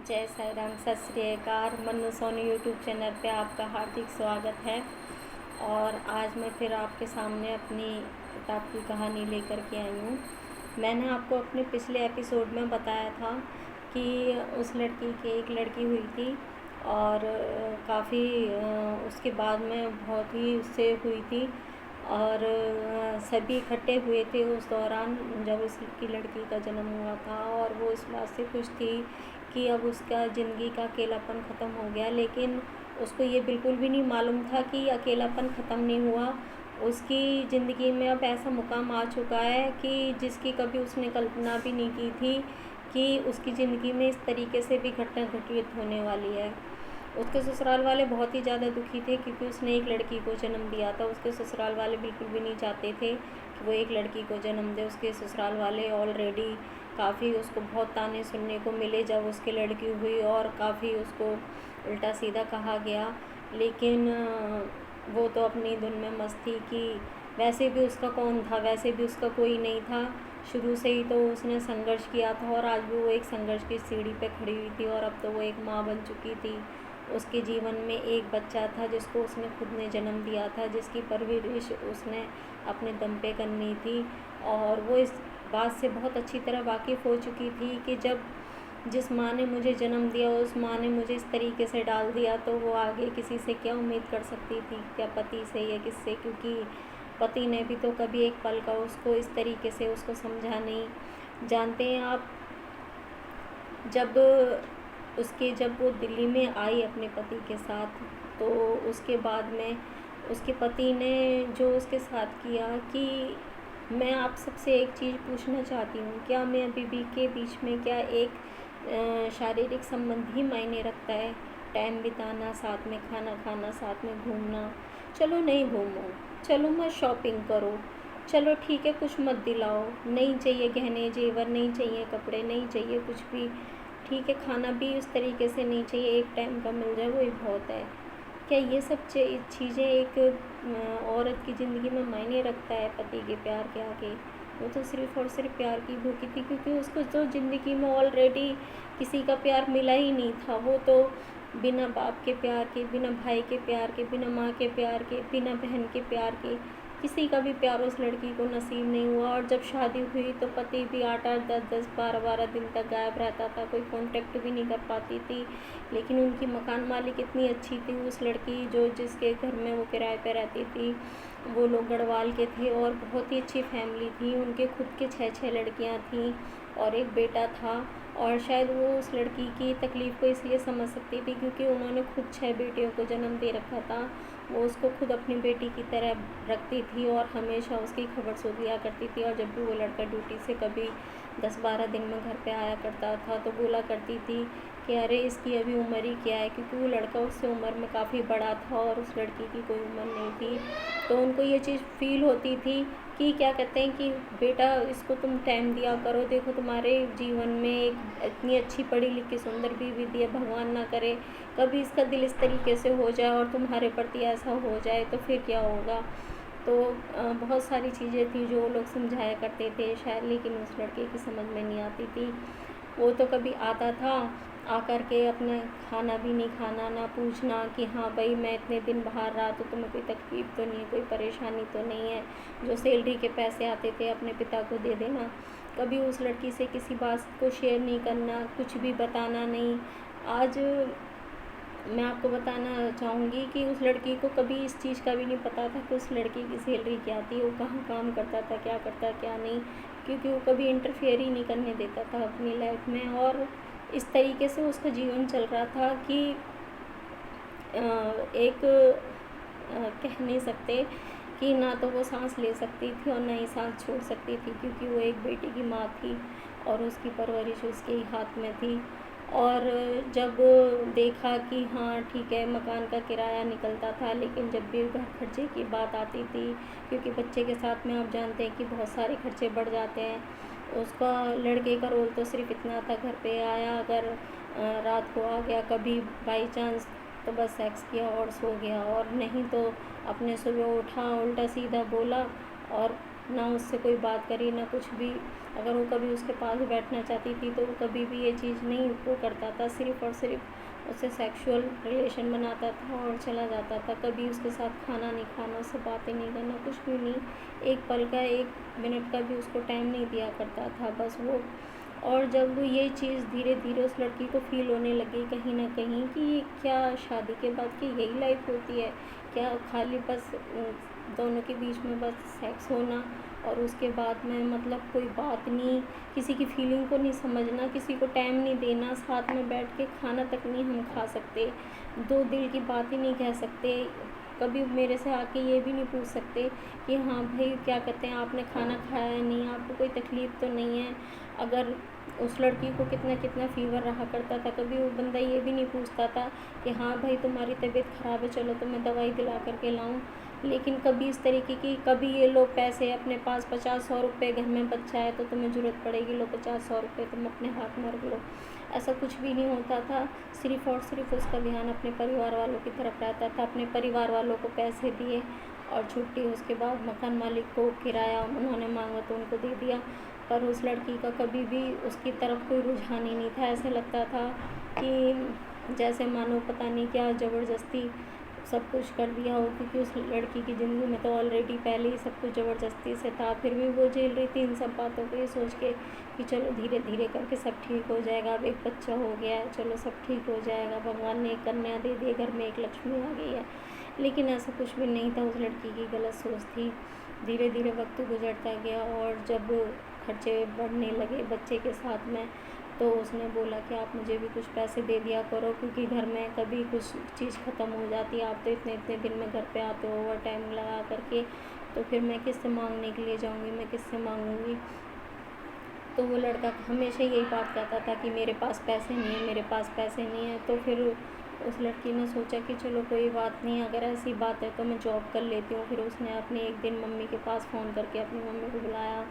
जय साई राम, सत श्री अकाल। मन्नू सोनी यूट्यूब चैनल पे आपका हार्दिक स्वागत है। और आज मैं फिर आपके सामने अपनी किताब की कहानी लेकर के आई हूँ। मैंने आपको अपने पिछले एपिसोड में बताया था कि उस लड़की की एक लड़की हुई थी और काफ़ी उसके बाद में बहुत ही उससे हुई थी और सभी इकट्ठे हुए थे उस दौरान जब उसकी लड़की का जन्म हुआ था। और वो इस बात से खुश थी कि अब उसका ज़िंदगी का अकेलापन ख़त्म हो गया, लेकिन उसको ये बिल्कुल भी नहीं मालूम था कि अकेलापन ख़त्म नहीं हुआ। उसकी ज़िंदगी में अब ऐसा मुकाम आ चुका है कि जिसकी कभी उसने कल्पना भी नहीं की थी कि उसकी ज़िंदगी में इस तरीके से भी घटना घटित होने वाली है। उसके ससुराल वाले बहुत ही ज़्यादा दुखी थे क्योंकि उसने एक लड़की को जन्म दिया था। उसके ससुराल वाले बिल्कुल भी नहीं चाहते थे कि वो एक लड़की को जन्म दे। उसके ससुराल वाले ऑलरेडी काफ़ी उसको बहुत ताने सुनने को मिले जब उसकी लड़की हुई और काफ़ी उसको उल्टा सीधा कहा गया। लेकिन वो तो अपनी धुन में मस्त थी कि वैसे भी उसका कौन था, वैसे भी उसका कोई नहीं था। शुरू से ही तो उसने संघर्ष किया था और आज भी वो एक संघर्ष की सीढ़ी पे खड़ी हुई थी और अब तो वो एक माँ बन चुकी थी। उसके जीवन में एक बच्चा था जिसको उसने खुद ने जन्म दिया था, जिसकी परवरिश उसने अपने दम पे करनी थी। और वो इस बात से बहुत अच्छी तरह वाकिफ़ हो चुकी थी कि जब जिस माँ ने मुझे जन्म दिया उस माँ ने मुझे इस तरीके से डाल दिया, तो वो आगे किसी से क्या उम्मीद कर सकती थी, क्या पति से या किससे, क्योंकि पति ने भी तो कभी एक पल का उसको इस तरीके से उसको समझा नहीं। जानते हैं आप, जब वो दिल्ली में आई अपने पति के साथ, तो उसके बाद में उसके पति ने जो उसके साथ किया कि मैं आप सबसे एक चीज़ पूछना चाहती हूँ, क्या मैं बीवी के बीच में क्या एक शारीरिक संबंध ही मायने रखता है? टाइम बिताना, साथ में खाना खाना, साथ में घूमना। चलो नहीं घूमो, चलो मत शॉपिंग करो, चलो ठीक है कुछ मत दिलाओ, नहीं चाहिए गहने जेवर, नहीं चाहिए कपड़े, नहीं चाहिए कुछ भी, ठीक है खाना भी उस तरीके से नहीं चाहिए, एक टाइम का मिल जाए वही बहुत है। क्या ये सब चीज़ें एक औरत की ज़िंदगी में मायने रखता है पति के प्यार के आगे? वो तो सिर्फ़ और सिर्फ प्यार की भूखी थी क्योंकि उसको तो ज़िंदगी में ऑलरेडी किसी का प्यार मिला ही नहीं था। वो तो बिना बाप के प्यार के, बिना भाई के प्यार के, बिना माँ के प्यार के, बिना बहन के प्यार के, किसी का भी प्यार उस लड़की को नसीब नहीं हुआ। और जब शादी हुई तो पति भी 8-8, 10-10, 12-12 दिन तक गायब रहता था, कोई कांटेक्ट भी नहीं कर पाती थी। लेकिन उनकी मकान मालिक इतनी अच्छी थी, उस लड़की जो जिसके घर में वो किराए पे रहती थी, वो लोग गढ़वाल के थे और बहुत ही अच्छी फैमिली थी। उनके खुद के 6-6 लड़कियां थीं और एक बेटा था। और शायद वो उस लड़की की तकलीफ़ को इसलिए समझ सकती थी क्योंकि उन्होंने खुद 6 बेटियों को जन्म दे रखा था। वो उसको खुद अपनी बेटी की तरह रखती थी और हमेशा उसकी खबर सो लिया करती थी। और जब भी वो लड़का ड्यूटी से कभी 10-12 दिन में घर पे आया करता था तो बोला करती थी कि अरे इसकी अभी उम्र ही क्या है, क्योंकि वो लड़का उससे उम्र में काफ़ी बड़ा था और उस लड़की की कोई उम्र नहीं थी। तो उनको ये चीज़ फ़ील होती थी कि क्या कहते हैं कि बेटा इसको तुम टाइम दिया करो, देखो तुम्हारे जीवन में एक इतनी अच्छी पढ़ी लिखी सुंदर बीवी दी है, भगवान ना करे कभी इसका दिल इस तरीके से हो जाए और तुम्हारे प्रति ऐसा हो जाए तो फिर क्या होगा। तो बहुत सारी चीज़ें थी जो लोग समझाया करते थे शायद, लेकिन उस लड़के की समझ में नहीं आती थी। वो तो कभी आता था, आकर के अपने खाना भी नहीं खाना, ना पूछना कि हाँ भाई मैं इतने दिन बाहर रहा तो तुम्हें कोई तकलीफ़ तो नहीं है, कोई परेशानी तो नहीं है। जो सैलरी के पैसे आते थे अपने पिता को दे देना। कभी उस लड़की से किसी बात को शेयर नहीं करना, कुछ भी बताना नहीं। आज मैं आपको बताना चाहूँगी कि उस लड़की को कभी इस चीज़ का भी नहीं पता था कि उस लड़की की सैलरी क्या थी, वो कहाँ काम करता था, क्या करता क्या नहीं, क्योंकि वो कभी इंटरफेयर ही नहीं करने देता था अपनी लाइफ में। और इस तरीके से उसका जीवन चल रहा था कि एक कह नहीं सकते कि ना तो वो सांस ले सकती थी और ना ही सांस छोड़ सकती थी, क्योंकि वो एक बेटी की माँ थी और उसकी परवरिश उसके ही हाथ में थी। और जब देखा कि हाँ ठीक है मकान का किराया निकलता था, लेकिन जब भी घर खर्चे की बात आती थी, क्योंकि बच्चे के साथ में आप जानते हैं कि बहुत सारे खर्चे बढ़ जाते हैं। उसका लड़के का रोल तो सिर्फ इतना था, घर पे आया अगर रात को आ गया कभी बाई चांस तो बस सेक्स किया और सो गया, और नहीं तो अपने सुबह उठा उल्टा सीधा बोला और ना उससे कोई बात करी, ना कुछ भी। अगर वो कभी उसके पास बैठना चाहती थी तो वो कभी भी ये चीज़ नहीं वो करता था, सिर्फ़ और सिर्फ उससे सेक्सुअल रिलेशन बनाता था और चला जाता था। कभी उसके साथ खाना नहीं खाना, उससे बातें नहीं करना, कुछ भी नहीं। एक पल का, 1 मिनट का भी उसको टाइम नहीं दिया करता था बस वो। और जब ये चीज़ धीरे-धीरे उस लड़की को फ़ील होने लगी कहीं न कहीं कि ये क्या शादी के बाद की यही लाइफ़ होती है? क्या खाली बस दोनों के बीच में बस सेक्स होना और उसके बाद में मतलब कोई बात नहीं, किसी की फ़ीलिंग को नहीं समझना, किसी को टाइम नहीं देना, साथ में बैठ के खाना तक नहीं हम खा सकते, 2 दिल की बातें नहीं कह सकते, कभी मेरे से आके ये भी नहीं पूछ सकते कि हाँ भाई क्या कहते हैं, आपने खाना खाया है नहीं, आपको कोई तकलीफ़ तो नहीं है। अगर उस लड़की को कितना कितना फ़ीवर रहा करता था, कभी वो बंदा ये भी नहीं पूछता था कि हाँ भाई तुम्हारी तबीयत ख़राब है, चलो तो मैं दवाई दिला कर के लाऊँ। लेकिन कभी इस तरीके की, कभी ये लो पैसे अपने पास, 50-100 रुपये, घर में बच्चा है तो तुम्हें ज़रूरत पड़ेगी, लो 50-100 रुपये तुम अपने हाथ में रख लो। ऐसा कुछ भी नहीं होता था। सिर्फ़ और सिर्फ उसका ध्यान अपने परिवार वालों की तरफ रहता था। अपने परिवार वालों को पैसे दिए और छुट्टी। उसके बाद मकान मालिक को किराया उन्होंने मांगा तो उनको दे दिया। पर उस लड़की का कभी भी उसकी तरफ कोई रुझान ही नहीं था। ऐसे लगता था कि जैसे मानो पता नहीं क्या ज़बरदस्ती सब कुछ कर दिया हो, क्योंकि उस लड़की की ज़िंदगी में तो ऑलरेडी पहले ही सब कुछ ज़बरदस्ती से था। फिर भी वो झेल रही थी इन सब बातों को, ये सोच के कि चलो धीरे धीरे करके सब ठीक हो जाएगा, अब एक बच्चा हो गया है, चलो सब ठीक हो जाएगा, भगवान ने एक कन्या दे दी, घर में एक लक्ष्मी आ गई है। लेकिन ऐसा कुछ भी नहीं था, उस लड़की की गलत सोच थी। धीरे धीरे वक्त गुजरता गया और जब खर्चे बढ़ने लगे बच्चे के साथ में, तो उसने बोला कि आप मुझे भी कुछ पैसे दे दिया करो, क्योंकि घर में कभी कुछ चीज़ ख़त्म हो जाती है, आप तो इतने इतने दिन में घर पे आते हो ओवर टाइम लगा करके, तो फिर मैं किससे मांगने के लिए जाऊँगी, मैं किससे मांगूँगी। तो वो लड़का हमेशा यही बात कहता था कि मेरे पास पैसे नहीं है, मेरे पास पैसे नहीं है। तो फिर उस लड़की ने सोचा कि चलो कोई बात नहीं, अगर ऐसी बात है तो मैं जॉब कर लेती हूँ। फिर उसने अपने एक दिन मम्मी के पास फ़ोन करके अपनी मम्मी को बुलाया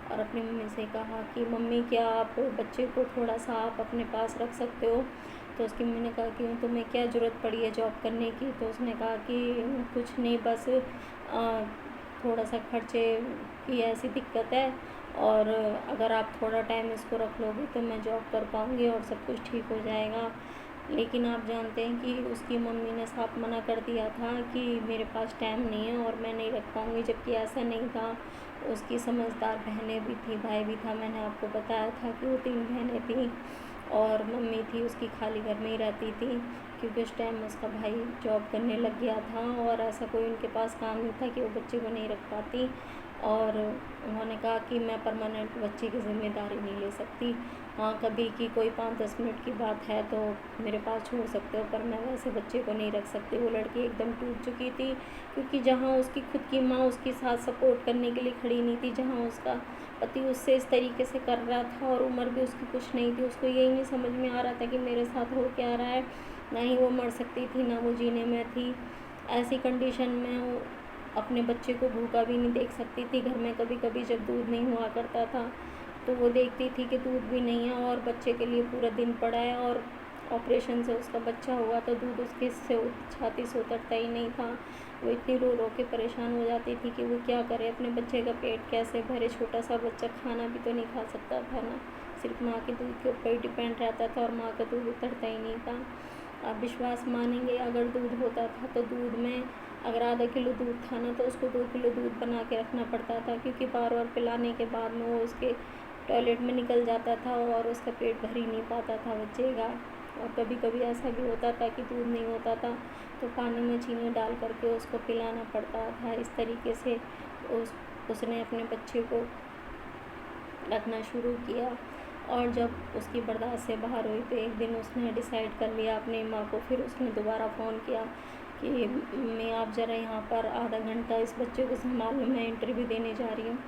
और अपनी मम्मी से कहा कि मम्मी क्या आप बच्चे को थोड़ा सा आप अपने पास रख सकते हो। तो उसकी मम्मी ने कहा कि तुम्हें क्या ज़रूरत पड़ी है जॉब करने की। तो उसने कहा कि कुछ नहीं, बस थोड़ा सा खर्चे की ऐसी दिक्कत है, और अगर आप थोड़ा टाइम इसको रख लोगे तो मैं जॉब कर पाऊँगी और सब कुछ ठीक हो जाएगा। लेकिन आप जानते हैं कि उसकी मम्मी ने साफ मना कर दिया था कि मेरे पास टाइम नहीं है और मैं नहीं रख पाऊँगी, जबकि ऐसा नहीं था। उसकी समझदार बहनें भी थी, भाई भी था। मैंने आपको बताया था कि वो 3 बहनें थीं और मम्मी थी उसकी खाली घर में ही रहती थी, क्योंकि उस टाइम उसका भाई जॉब करने लग गया था और ऐसा कोई उनके पास काम नहीं था कि वो बच्चे को नहीं रख पाती। और उन्होंने कहा कि मैं परमानेंट बच्चे की ज़िम्मेदारी नहीं ले सकती। हाँ, कभी की कोई 5-10 मिनट की बात है तो मेरे पास छोड़ सकते हो, पर मैं वैसे बच्चे को नहीं रख सकती। वो लड़की एकदम टूट चुकी थी, क्योंकि जहाँ उसकी खुद की माँ उसके साथ सपोर्ट करने के लिए खड़ी नहीं थी, जहाँ उसका पति उससे इस तरीके से कर रहा था और उम्र भी उसकी कुछ नहीं थी, उसको यही नहीं समझ में आ रहा था कि मेरे साथ हो क्या रहा है। ना ही वो मर सकती थी, ना वो जीने में थी। ऐसी कंडीशन में वो अपने बच्चे को भूखा भी नहीं देख सकती थी। घर में कभी कभी जब दूध नहीं हुआ करता था तो वो देखती थी कि दूध भी नहीं है और बच्चे के लिए पूरा दिन पड़ा है, और ऑपरेशन से उसका बच्चा हुआ तो दूध उसके से छाती से उतरता ही नहीं था। वो इतनी रो रो के परेशान हो जाती थी कि वो क्या करे, अपने बच्चे का पेट कैसे भरे। छोटा सा बच्चा खाना भी तो नहीं खा सकता था ना, सिर्फ माँ के दूध के ऊपर ही डिपेंड रहता था और माँ का दूध उतरता ही नहीं था। आप विश्वास मानेंगे, अगर दूध होता था तो दूध में अगर आधा किलो दूध था ना तो उसको 2 किलो दूध बना के रखना पड़ता था, क्योंकि बार बार पिलाने के बाद में वो उसके टॉयलेट में निकल जाता था और उसका पेट भर ही नहीं पाता था बच्चे का। और कभी कभी ऐसा भी होता था कि दूध नहीं होता था तो पानी में चीनी डाल करके उसको पिलाना पड़ता था। इस तरीके से उसने अपने बच्चे को रखना शुरू किया। और जब उसकी बर्दाश्त से बाहर हुई तो एक दिन उसने डिसाइड कर लिया अपनी माँ को। फिर उसने दोबारा फ़ोन किया कि मैं आप ज़रा यहाँ पर आधा घंटा इस बच्चे को संभालो, मैं इंटरव्यू देने जा रही हूँ।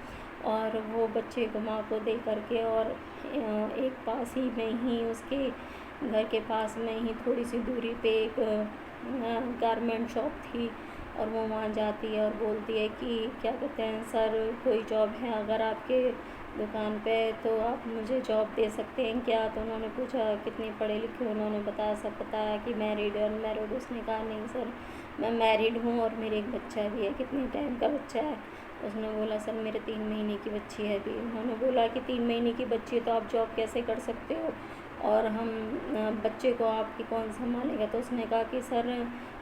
और वो बच्चे को माँ को दे करके, और एक पास ही में ही उसके घर के पास में ही थोड़ी सी दूरी पे एक गारमेंट शॉप थी, और वो वहाँ जाती है और बोलती है कि क्या कहते हैं सर, कोई जॉब है अगर आपके दुकान पे तो आप मुझे जॉब दे सकते हैं क्या। तो उन्होंने पूछा कितने पढ़े लिखे, उन्होंने बताया, सब बताया कि मैरिड है अनमैरिड। उसने कहा नहीं सर मैं मैरिड हूँ और मेरे एक बच्चा भी है। कितने टाइम का बच्चा है। उसने बोला सर मेरे 3 महीने की बच्ची है अभी। उन्होंने बोला कि 3 महीने की बच्ची है तो आप जॉब कैसे कर सकते हो, और हम बच्चे को आपकी कौन संभालेगा। तो उसने कहा कि सर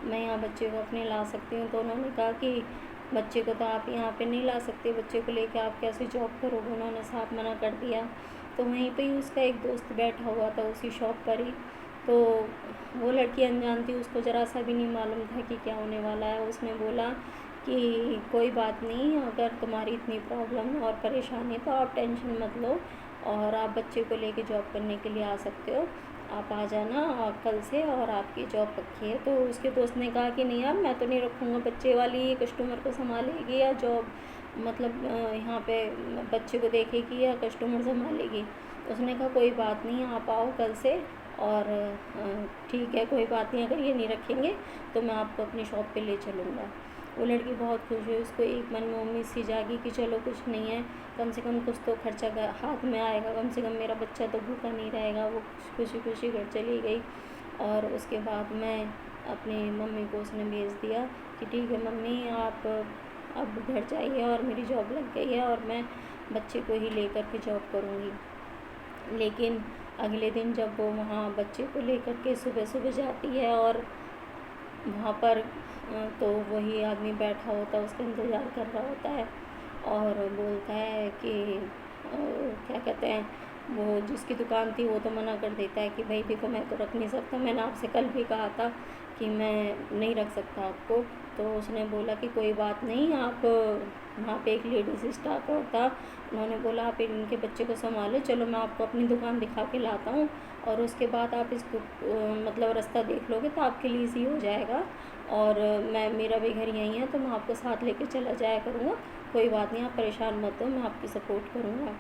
मैं यहाँ बच्चे को अपने ला सकती हूँ। तो उन्होंने कहा कि बच्चे को तो आप यहाँ पे नहीं ला सकते, बच्चे को लेके आप कैसे जॉब करोगे। उन्होंने साफ मना कर दिया। तो वहीं पे ही उसका एक दोस्त बैठा हुआ था उसी शॉप पर ही। तो वो लड़की अनजान थी, उसको ज़रा सा भी नहीं मालूम था कि क्या होने वाला है। उसने बोला कि कोई बात नहीं, अगर तुम्हारी इतनी प्रॉब्लम और परेशानी तो आप टेंशन मत लो और आप बच्चे को लेके जॉब करने के लिए आ सकते हो, आप आ जाना और कल से, और आपकी जॉब पक्की है। तो उसके दोस्त ने कहा कि नहीं यार मैं तो नहीं रखूँगा, बच्चे वाली कस्टमर को संभालेगी या जॉब मतलब यहाँ पे बच्चे को देखेगी या कस्टमर संभालेगी। उसने कहा कोई बात नहीं, आप आओ कल से, और ठीक है कोई बात नहीं, अगर ये नहीं रखेंगे तो मैं आपको अपनी शॉप पे ले चलूँगा। वो लड़की बहुत खुश हुई, उसको एक मन में उम्मीद सी जागी कि चलो कुछ नहीं है, कम से कम कुछ तो खर्चा हाथ में आएगा, कम से कम मेरा बच्चा तो भूखा नहीं रहेगा। वो खुशी खुशी घर चली गई। और उसके बाद में अपनी मम्मी को उसने भेज दिया कि ठीक है मम्मी आप अब घर जाइए और मेरी जॉब लग गई है और मैं बच्चे को ही लेकर के जॉब करूँगी। लेकिन अगले दिन जब वो वहाँ बच्चे को लेकर के सुबह सुबह जाती है और वहाँ पर तो वही आदमी बैठा होता है, उसका इंतज़ार कर रहा होता है और बोलता है कि क्या कहते हैं, वो जिसकी दुकान थी वो तो मना कर देता है कि भाई देखो मैं तो रख नहीं सकता, मैंने आपसे कल भी कहा था कि मैं नहीं रख सकता आपको। तो उसने बोला कि कोई बात नहीं, आप वहाँ पे एक लेडीज़ स्टाफ और था, उन्होंने बोला आप इनके बच्चे को संभालो, चलो मैं आपको अपनी दुकान दिखा के लाता हूँ और उसके बाद आप इसको मतलब रास्ता देख लोगे तो आपके लिए ईज़ी हो जाएगा। और मैं मेरा भी घर यहीं है तो मैं आपको साथ लेके चला जाया करूँगा, कोई बात नहीं आप परेशान मत हो, मैं आपकी सपोर्ट करूँगा।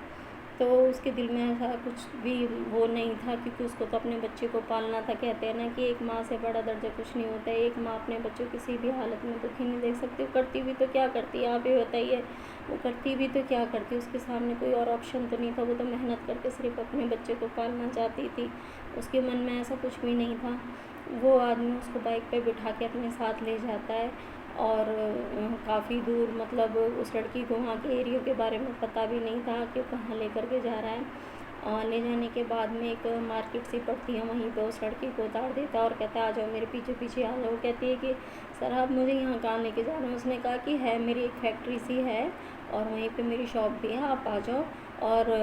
तो उसके दिल में ऐसा कुछ भी वो नहीं था, क्योंकि उसको तो अपने बच्चे को पालना था। कहते हैं ना कि एक माँ से बड़ा दर्जा कुछ नहीं होता है। एक माँ अपने बच्चों को किसी भी हालत में दुखी नहीं देख सकती। करती भी तो क्या करती है आप ही बताइए, वो करती भी तो क्या करती, उसके सामने कोई और ऑप्शन तो नहीं था। वो तो मेहनत करके सिर्फ अपने बच्चे को पालना चाहती थी, उसके मन में ऐसा कुछ भी नहीं था। वो आदमी उसको बाइक पे बिठा के अपने साथ ले जाता है और काफ़ी दूर, मतलब उस लड़की को वहाँ के एरिया के बारे में पता भी नहीं था कि कहाँ लेकर के जा रहा है। ले जाने के बाद में एक मार्केट सी पड़ती है, वहीं पे उस लड़की को उतार देता है और कहता है आ जाओ मेरे पीछे पीछे आ जाओ। कहती है कि सर आप मुझे यहाँ कहाँ लेके जा रहे हैं। उसने कहा कि है मेरी एक फैक्ट्री सी है और वहीं पे मेरी शॉप भी है, आप आ जाओ, और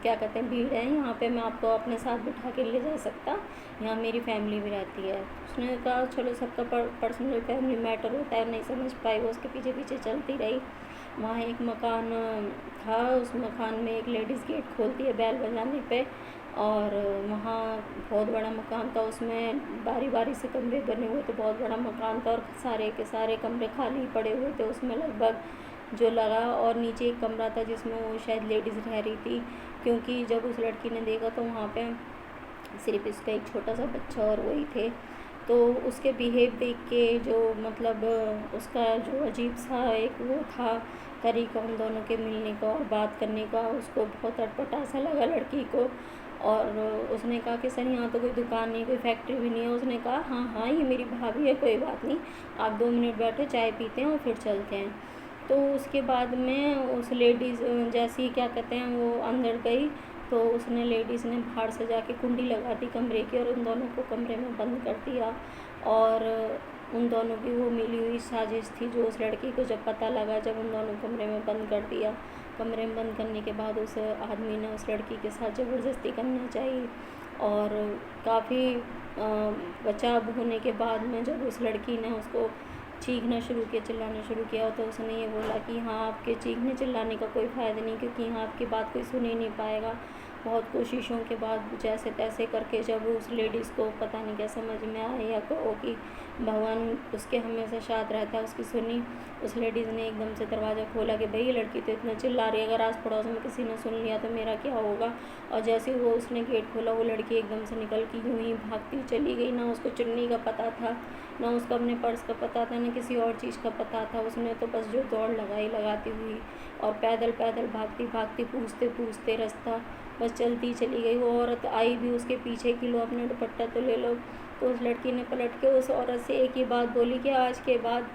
क्या कहते हैं भीड़ है यहाँ पे, मैं आपको अपने साथ बिठा के ले जा सकता, यहाँ मेरी फैमिली भी रहती है। उसने कहा चलो सबका पर्सनल फैमिली मैटर होता है, नहीं समझ पाई, वो उसके पीछे पीछे चलती रही। वहाँ एक मकान था, उस मकान में एक लेडीज़ गेट खोलती है बैल बजाने पे, और वहाँ बहुत बड़ा मकान था, उसमें बारी बारी से कमरे बने हुए थे, बहुत बड़ा मकान था और सारे के सारे कमरे खाली पड़े हुए थे उसमें लगभग जो लगा। और नीचे एक कमरा था जिसमें वो शायद लेडीज़ रह रही थी, क्योंकि जब उस लड़की ने देखा तो वहाँ पे सिर्फ इसका एक छोटा सा बच्चा और वही थे। तो उसके बिहेव देख के जो मतलब उसका जो अजीब सा एक वो था तरीका उन दोनों के मिलने का और बात करने का, उसको बहुत अटपटा सा लगा लड़की को। और उसने कहा कि सर यहाँ तो कोई दुकान नहीं, कोई फैक्ट्री भी नहीं है। उसने कहा हाँ हाँ ये मेरी भाभी है, कोई बात नहीं, आप 2 मिनट बैठो, चाय पीते हैं और फिर चलते हैं। तो उसके बाद में उस लेडीज़ जैसे ही क्या कहते हैं वो अंदर गई, तो उसने लेडीज़ ने बाहर से जाके कुंडी लगा दी कमरे की और उन दोनों को कमरे में बंद कर दिया। और उन दोनों की वो मिली हुई साजिश थी जो उस लड़की को जब पता लगा, जब उन दोनों कमरे में बंद कर दिया, कमरे में बंद करने के बाद उस आदमी ने उस लड़की के साथ ज़बरदस्ती करना चाहिए। और काफ़ी बचाव होने के बाद में जब उस लड़की ने उसको चीखना शुरू किया, चिल्लाना शुरू किया, तो उसने ये बोला कि हाँ आपके चीखने चिल्लाने का कोई फ़ायदा नहीं, क्योंकि यहाँ आपकी बात कोई सुन ही नहीं पाएगा। बहुत कोशिशों के बाद जैसे तैसे करके जब उस लेडीज़ को पता नहीं क्या समझ में आया या कहो कि भगवान उसके हमेशा साथ रहता है, उसकी सुनी। उस लेडीज़ ने एकदम से दरवाज़ा खोला कि भाई ये लड़की तो इतना चिल्ला रही है, अगर आस पड़ोस में किसी ने सुन लिया तो मेरा क्या होगा। और जैसे ही वो उसने गेट खोला, वो लड़की एकदम से निकल के यूँ ही भागती चली गई। ना उसको चुन्नी का पता था, ना उसको अपने पर्स का पता था, ना किसी और चीज़ का पता था। उसने तो बस जो दौड़ लगाई लगाती हुई और पैदल पैदल भागती भागती पूछते पूछते रास्ता बस चलती चली गई। वो औरत आई भी उसके पीछे कि लो अपना दुपट्टा तो ले लो। तो उस लड़की ने पलट के उस औरत से एक ही बात बोली कि आज के बाद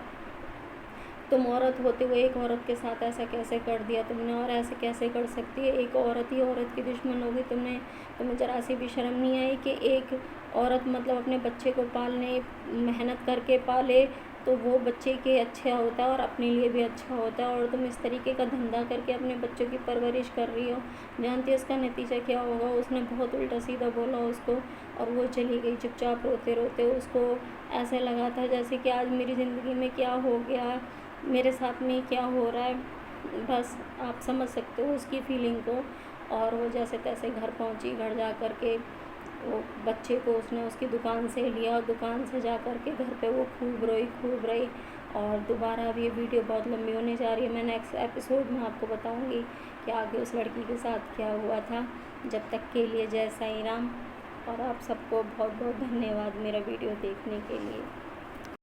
तुम औरत होते हुए एक औरत के साथ ऐसा कैसे कर दिया तुमने, और ऐसे कैसे कर सकती है, एक औरत ही औरत की दुश्मन होगी। तुम्हें ज़रा सी भी शर्म नहीं आई कि एक औरत मतलब अपने बच्चे को पालने, मेहनत करके पाले तो वो बच्चे के अच्छा होता है और अपने लिए भी अच्छा होता है, और तुम इस तरीके का धंधा करके अपने बच्चों की परवरिश कर रही हो। जानती हो उसका नतीजा क्या होगा। उसने बहुत उल्टा सीधा बोला उसको, और वो चली गई चुपचाप रोते रोते। उसको ऐसे लगा था जैसे कि आज मेरी ज़िंदगी में क्या हो गया, मेरे साथ में क्या हो रहा है। बस आप समझ सकते हो उसकी फीलिंग को। और वो जैसे तैसे घर पहुंची। घर जा कर के वो बच्चे को उसने उसकी दुकान से लिया, और दुकान से जा कर के घर पे वो खूब रोई। और दोबारा अब ये वीडियो बहुत लंबी होने जा रही है। मैं नेक्स्ट एपिसोड में आपको बताऊंगी कि आगे उस लड़की के साथ क्या हुआ था। जब तक के लिए जय साईं राम। और आप सबको बहुत बहुत धन्यवाद मेरा वीडियो देखने के लिए।